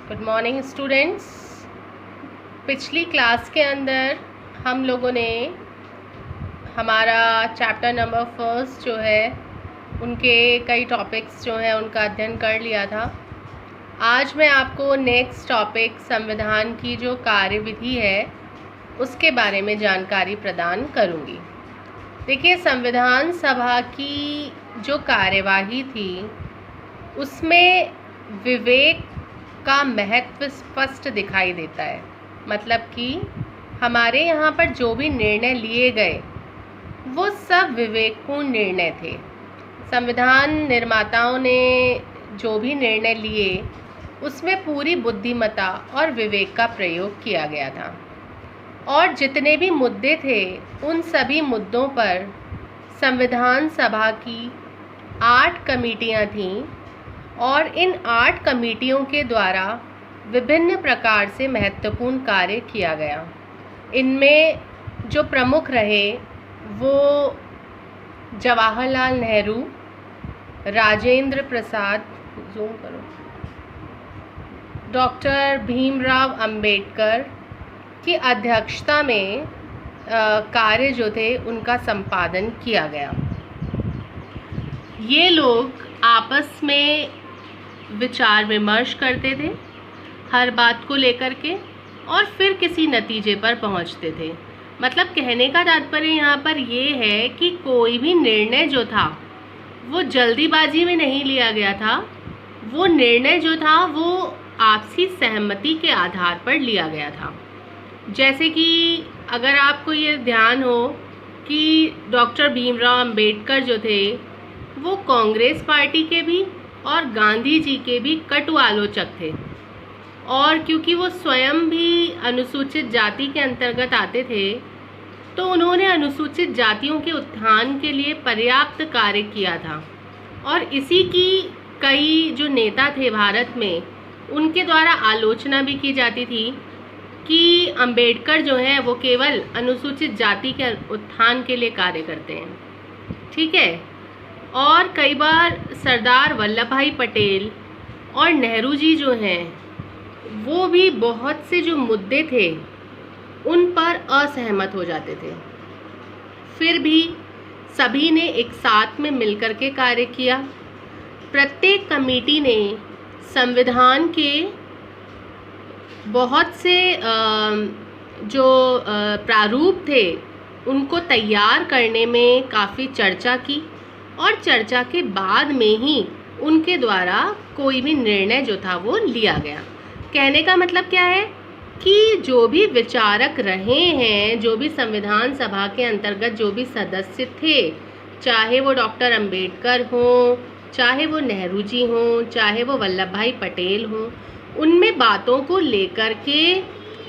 Good morning students. पिछली class के अंदर हम लोगों ने हमारा चैप्टर नंबर फर्स्ट जो है उनके कई टॉपिक्स जो हैं उनका अध्ययन कर लिया था। आज मैं आपको नेक्स्ट टॉपिक संविधान की जो कार्यविधि है उसके बारे में जानकारी प्रदान करूंगी। देखिए, संविधान सभा की जो कार्यवाही थी उसमें विवेक का महत्व स्पष्ट दिखाई देता है। मतलब कि हमारे यहाँ पर जो भी निर्णय लिए गए वो सब विवेकपूर्ण निर्णय थे। संविधान निर्माताओं ने जो भी निर्णय लिए उसमें पूरी बुद्धिमत्ता और विवेक का प्रयोग किया गया था, और जितने भी मुद्दे थे उन सभी मुद्दों पर संविधान सभा की 8 कमेटियाँ थीं, और इन 8 कमेटियों के द्वारा विभिन्न प्रकार से महत्वपूर्ण कार्य किया गया। इनमें जो प्रमुख रहे वो जवाहरलाल नेहरू, राजेंद्र प्रसाद, जूम करो, डॉक्टर भीमराव अंबेडकर की अध्यक्षता में कार्य जो थे उनका संपादन किया गया। ये लोग आपस में विचार विमर्श करते थे हर बात को लेकर के, और फिर किसी नतीजे पर पहुंचते थे। मतलब कहने का तात्पर्य यहाँ पर ये है कि कोई भी निर्णय जो था वो जल्दीबाजी में नहीं लिया गया था। वो निर्णय जो था वो आपसी सहमति के आधार पर लिया गया था। जैसे कि अगर आपको ये ध्यान हो कि डॉक्टर भीमराव अंबेडकर जो थे वो कांग्रेस पार्टी के भी और गांधी जी के भी कटु आलोचक थे, और क्योंकि वो स्वयं भी अनुसूचित जाति के अंतर्गत आते थे तो उन्होंने अनुसूचित जातियों के उत्थान के लिए पर्याप्त कार्य किया था। और इसी की कई जो नेता थे भारत में उनके द्वारा आलोचना भी की जाती थी कि अंबेडकर जो है वो केवल अनुसूचित जाति के उत्थान के लिए कार्य करते हैं। ठीक है। और कई बार सरदार वल्लभ भाई पटेल और नेहरू जी जो हैं वो भी बहुत से जो मुद्दे थे उन पर असहमत हो जाते थे। फिर भी सभी ने एक साथ में मिलकर के कार्य किया। प्रत्येक कमेटी ने संविधान के बहुत से जो प्रारूप थे उनको तैयार करने में काफ़ी चर्चा की, और चर्चा के बाद में ही उनके द्वारा कोई भी निर्णय जो था वो लिया गया। कहने का मतलब क्या है कि जो भी विचारक रहे हैं, जो भी संविधान सभा के अंतर्गत जो भी सदस्य थे, चाहे वो डॉक्टर अंबेडकर हों, चाहे वो नेहरू जी हों, चाहे वो वल्लभ भाई पटेल हों, उनमें बातों को लेकर के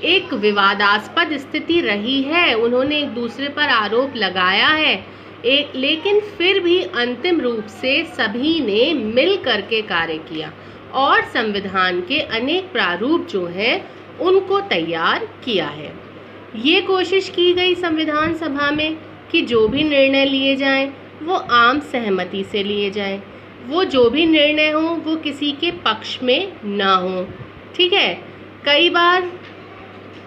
एक विवादास्पद स्थिति रही है। उन्होंने एक दूसरे पर आरोप लगाया है, लेकिन फिर भी अंतिम रूप से सभी ने मिल करके कार्य किया और संविधान के अनेक प्रारूप जो हैं उनको तैयार किया है। ये कोशिश की गई संविधान सभा में कि जो भी निर्णय लिए जाएं वो आम सहमति से लिए जाएं, वो जो भी निर्णय हो वो किसी के पक्ष में ना हो। ठीक है। कई बार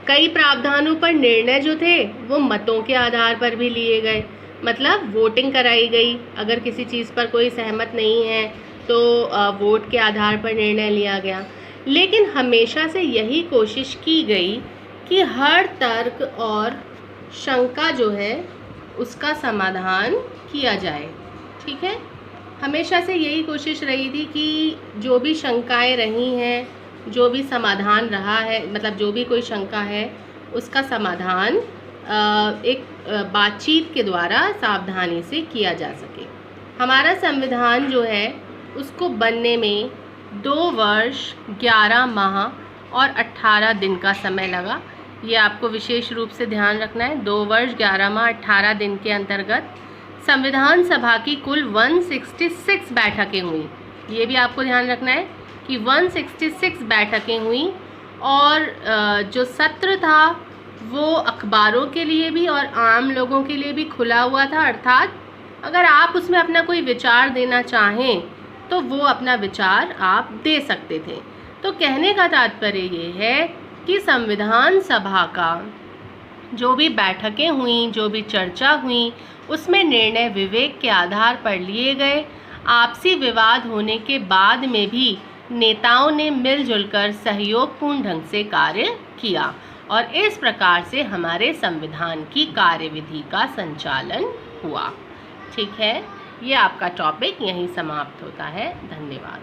कई प्रावधानों पर निर्णय जो थे वो मतों के आधार पर भी लिए गए, मतलब वोटिंग कराई गई। अगर किसी चीज़ पर कोई सहमत नहीं है तो वोट के आधार पर निर्णय लिया गया। लेकिन हमेशा से यही कोशिश की गई कि हर तर्क और शंका जो है उसका समाधान किया जाए। ठीक है। हमेशा से यही कोशिश रही थी कि जो भी शंकाएं रही हैं, जो भी समाधान रहा है, मतलब जो भी कोई शंका है उसका समाधान एक बातचीत के द्वारा सावधानी से किया जा सके। हमारा संविधान जो है उसको बनने में 2 वर्ष 11 माह और 18 दिन का समय लगा। ये आपको विशेष रूप से ध्यान रखना है। 2 वर्ष 11 माह 18 दिन के अंतर्गत संविधान सभा की कुल 166 बैठकें हुई। ये भी आपको ध्यान रखना है कि 166 बैठकें हुई, और जो सत्र था वो अखबारों के लिए भी और आम लोगों के लिए भी खुला हुआ था। अर्थात अगर आप उसमें अपना कोई विचार देना चाहें तो वो अपना विचार आप दे सकते थे। तो कहने का तात्पर्य ये है कि संविधान सभा का जो भी बैठकें हुई, जो भी चर्चा हुई, उसमें निर्णय विवेक के आधार पर लिए गए। आपसी विवाद होने के बाद में भी नेताओं ने मिलजुल कर सहयोगपूर्ण ढंग से कार्य किया और इस प्रकार से हमारे संविधान की कार्यविधि का संचालन हुआ। ठीक है, ये आपका टॉपिक यहीं समाप्त होता है। धन्यवाद।